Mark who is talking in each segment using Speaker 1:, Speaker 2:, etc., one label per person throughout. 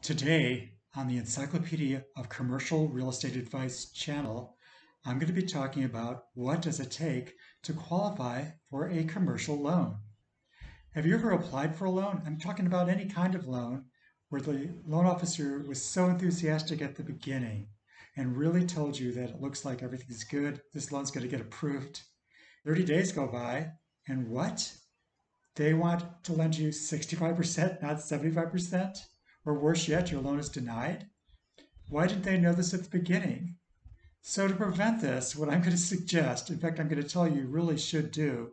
Speaker 1: Today, on the Encyclopedia of Commercial Real Estate Advice channel, I'm going to be talking about what does it take to qualify for a commercial loan. Have you ever applied for a loan? I'm talking about any kind of loan where the loan officer was so enthusiastic at the beginning and really told you that it looks like everything's good, this loan's going to get approved. 30 days go by, and what? They want to lend you 65%, not 75%? Or worse yet, your loan is denied? Why didn't they know this at the beginning? So, to prevent this, what I'm going to suggest, in fact, I'm going to tell you really should do,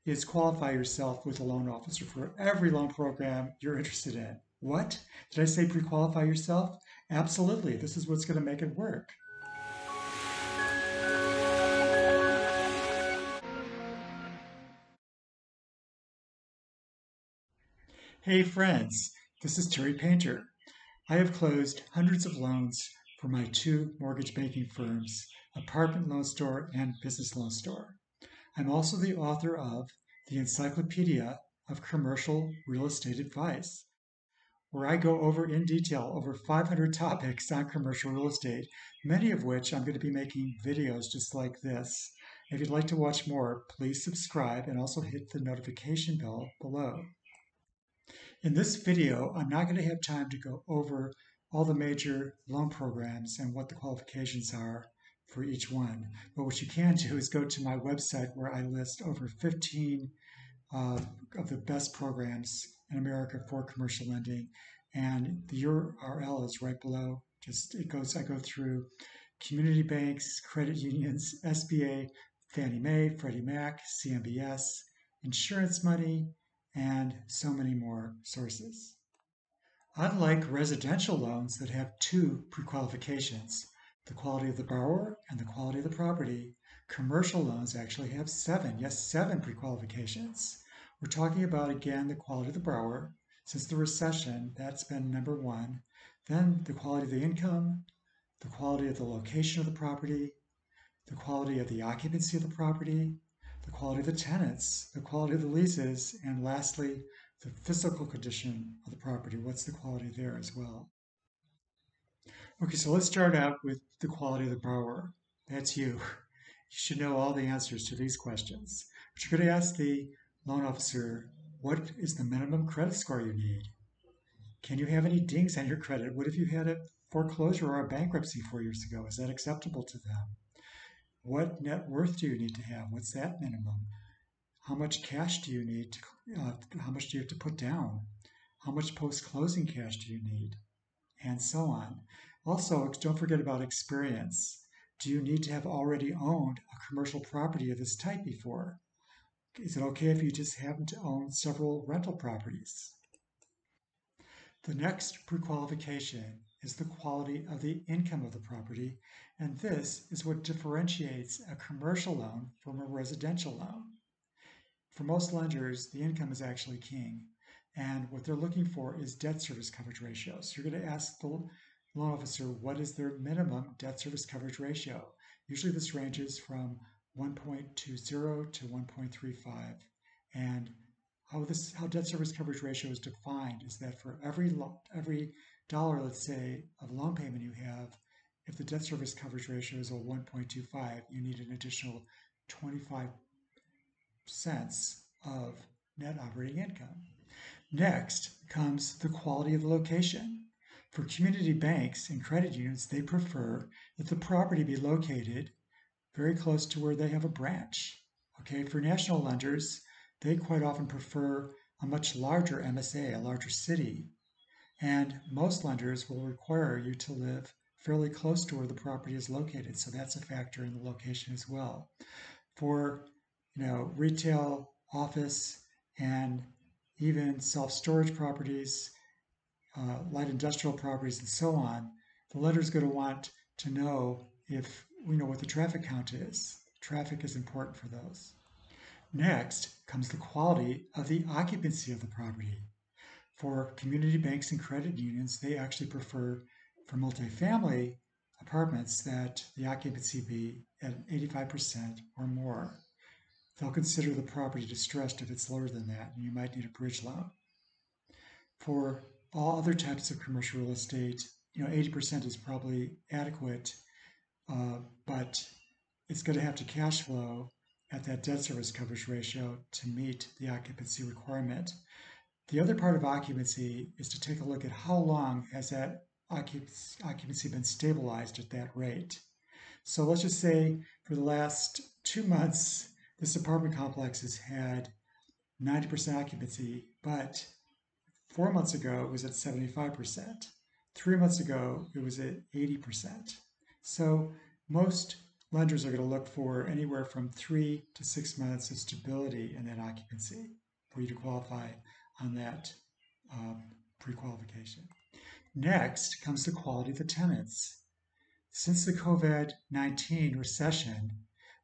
Speaker 1: is qualify yourself with a loan officer for every loan program you're interested in. What? Did I say pre qualify yourself? Absolutely. This is what's going to make it work. Hey, friends, this is Terry Painter. I have closed hundreds of loans for my two mortgage banking firms, Apartment Loan Store and Business Loan Store. I'm also the author of the Encyclopedia of Commercial Real Estate Advice, where I go over in detail over 500 topics on commercial real estate, many of which I'm going to be making videos just like this. If you'd like to watch more, please subscribe and also hit the notification bell below. In this video, I'm not going to have time to go over all the major loan programs and what the qualifications are for each one. But what you can do is go to my website where I list over 15 of the best programs in America for commercial lending. And the URL is right below. I go through community banks, credit unions, SBA, Fannie Mae, Freddie Mac, CMBS, insurance money, and so many more sources. Unlike residential loans that have two pre-qualifications, the quality of the borrower and the quality of the property, commercial loans actually have seven pre-qualifications. We're talking about, again, the quality of the borrower. Since the recession, that's been number one. Then the quality of the income, the quality of the location of the property, the quality of the occupancy of the property, the quality of the tenants, the quality of the leases, and lastly, the physical condition of the property. What's the quality there as well? Okay, so let's start out with the quality of the borrower. That's you. You should know all the answers to these questions. But you're going to ask the loan officer, what is the minimum credit score you need? Can you have any dings on your credit? What if you had a foreclosure or a bankruptcy 4 years ago? Is that acceptable to them? What net worth do you need to have? What's that minimum? How much cash do you need? How much do you have to put down? How much post-closing cash do you need? And so on. Also, don't forget about experience. Do you need to have already owned a commercial property of this type before? Is it okay if you just happen to own several rental properties? The next pre-qualification is the quality of the income of the property, and this is what differentiates a commercial loan from a residential loan. For most lenders, the income is actually king, and what they're looking for is debt service coverage ratio. So you're going to ask the loan officer what is their minimum debt service coverage ratio. Usually this ranges from 1.20 to 1.35, and how debt service coverage ratio is defined is that for every dollar, let's say, of loan payment you have, if the debt service coverage ratio is a 1.25, you need an additional 25 cents of net operating income. Next comes the quality of the location. For community banks and credit unions, they prefer that the property be located very close to where they have a branch. Okay, for national lenders, they quite often prefer a much larger MSA, a larger city. And most lenders will require you to live fairly close to where the property is located. So that's a factor in the location as well. For retail, office, and even self-storage properties, light industrial properties, and so on, the lender's going to want to know if we know what the traffic count is. Traffic is important for those. Next comes the quality of the occupancy of the property. For community banks and credit unions, they actually prefer for multifamily apartments that the occupancy be at 85% or more. They'll consider the property distressed if it's lower than that, and you might need a bridge loan. For all other types of commercial real estate, 80% is probably adequate, but it's going to have to cash flow at that debt service coverage ratio to meet the occupancy requirement. The other part of occupancy is to take a look at how long has that occupancy been stabilized at that rate. So let's just say for the last 2 months, this apartment complex has had 90% occupancy, but 4 months ago it was at 75%. 3 months ago it was at 80%. So most lenders are going to look for anywhere from 3 to 6 months of stability in that occupancy for you to qualify on that uh, pre-qualification. Next comes the quality of the tenants. Since the COVID-19 recession,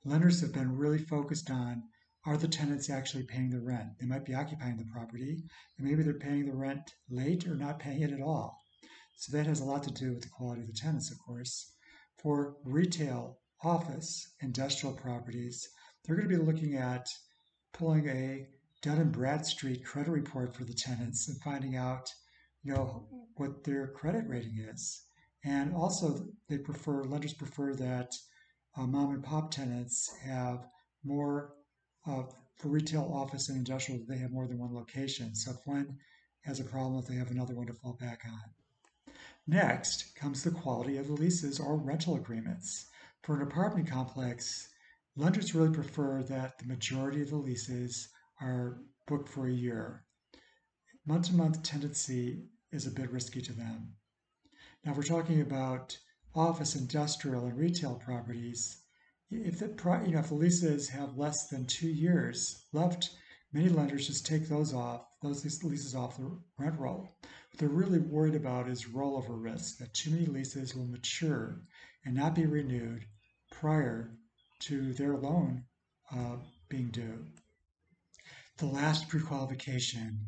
Speaker 1: lenders have been really focused on, are the tenants actually paying the rent? They might be occupying the property, and maybe they're paying the rent late or not paying it at all. So that has a lot to do with the quality of the tenants, of course. For retail, office, industrial properties, they're going to be looking at pulling a Dun& Bradstreet credit report for the tenants and finding out, what their credit rating is. And also, lenders prefer that mom and pop tenants have more, for retail, office, and industrial, they have more than one location. So if one has a problem, they have another one to fall back on. Next comes the quality of the leases or rental agreements. For an apartment complex, lenders really prefer that the majority of the leases are booked for a year. Month-to-month tenancy is a bit risky to them. Now, if we're talking about office, industrial, and retail properties, if the leases have less than 2 years left, many lenders just take those leases off the rent roll. What they're really worried about is rollover risk, that too many leases will mature and not be renewed prior to their loan being due. The last pre-qualification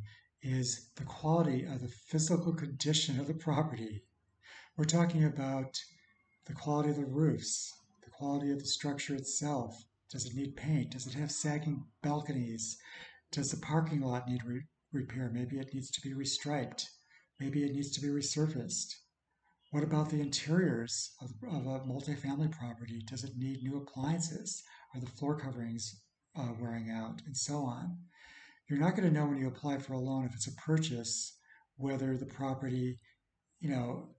Speaker 1: is the quality of the physical condition of the property. We're talking about the quality of the roofs, the quality of the structure itself. Does it need paint? Does it have sagging balconies? Does the parking lot need repair? Maybe it needs to be restriped. Maybe it needs to be resurfaced. What about the interiors of a multifamily property? Does it need new appliances? Are the floor coverings wearing out? And so on. You're not going to know when you apply for a loan if it's a purchase whether the property, you know,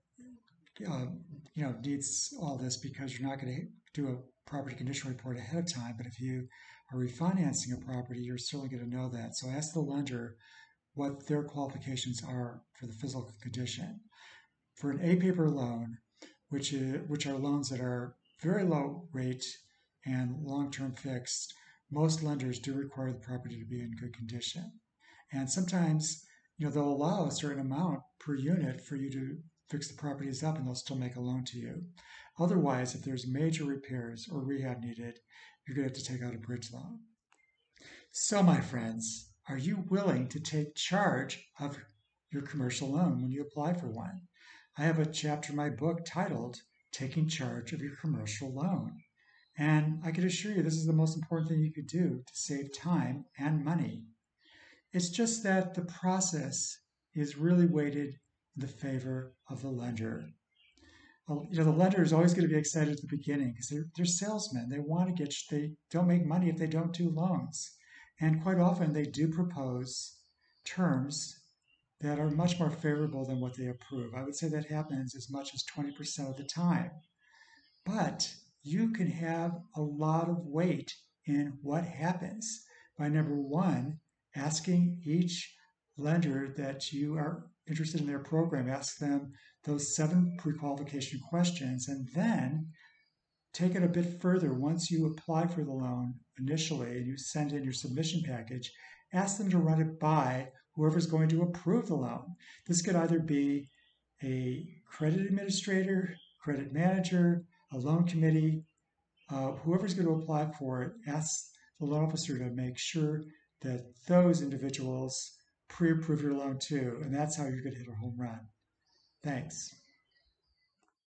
Speaker 1: needs all this, because you're not going to do a property condition report ahead of time. But if you are refinancing a property, you're certainly going to know that. So ask the lender what their qualifications are for the physical condition. For an A-paper loan, which are loans that are very low rate and long-term fixed, most lenders do require the property to be in good condition. And sometimes, they'll allow a certain amount per unit for you to fix the properties up, and they'll still make a loan to you. Otherwise, if there's major repairs or rehab needed, you're going to have to take out a bridge loan. So, my friends, are you willing to take charge of your commercial loan when you apply for one? I have a chapter in my book titled Taking Charge of Your Commercial Loan. And I can assure you this is the most important thing you could do to save time and money. It's just that the process is really weighted in the favor of the lender. The lender is always going to be excited at the beginning because they're salesmen. They don't make money if they don't do loans. And quite often they do propose terms that are much more favorable than what they approve. I would say that happens as much as 20% of the time. But you can have a lot of weight in what happens by, number one, asking each lender that you are interested in their program, ask them those 7 pre-qualification questions, and then take it a bit further. Once you apply for the loan initially and you send in your submission package, ask them to run it by whoever's going to approve the loan. This could either be a credit administrator, credit manager, a loan committee, whoever's going to apply for it. Ask the loan officer to make sure that those individuals pre-approve your loan too, and that's how you're going to hit a home run. Thanks.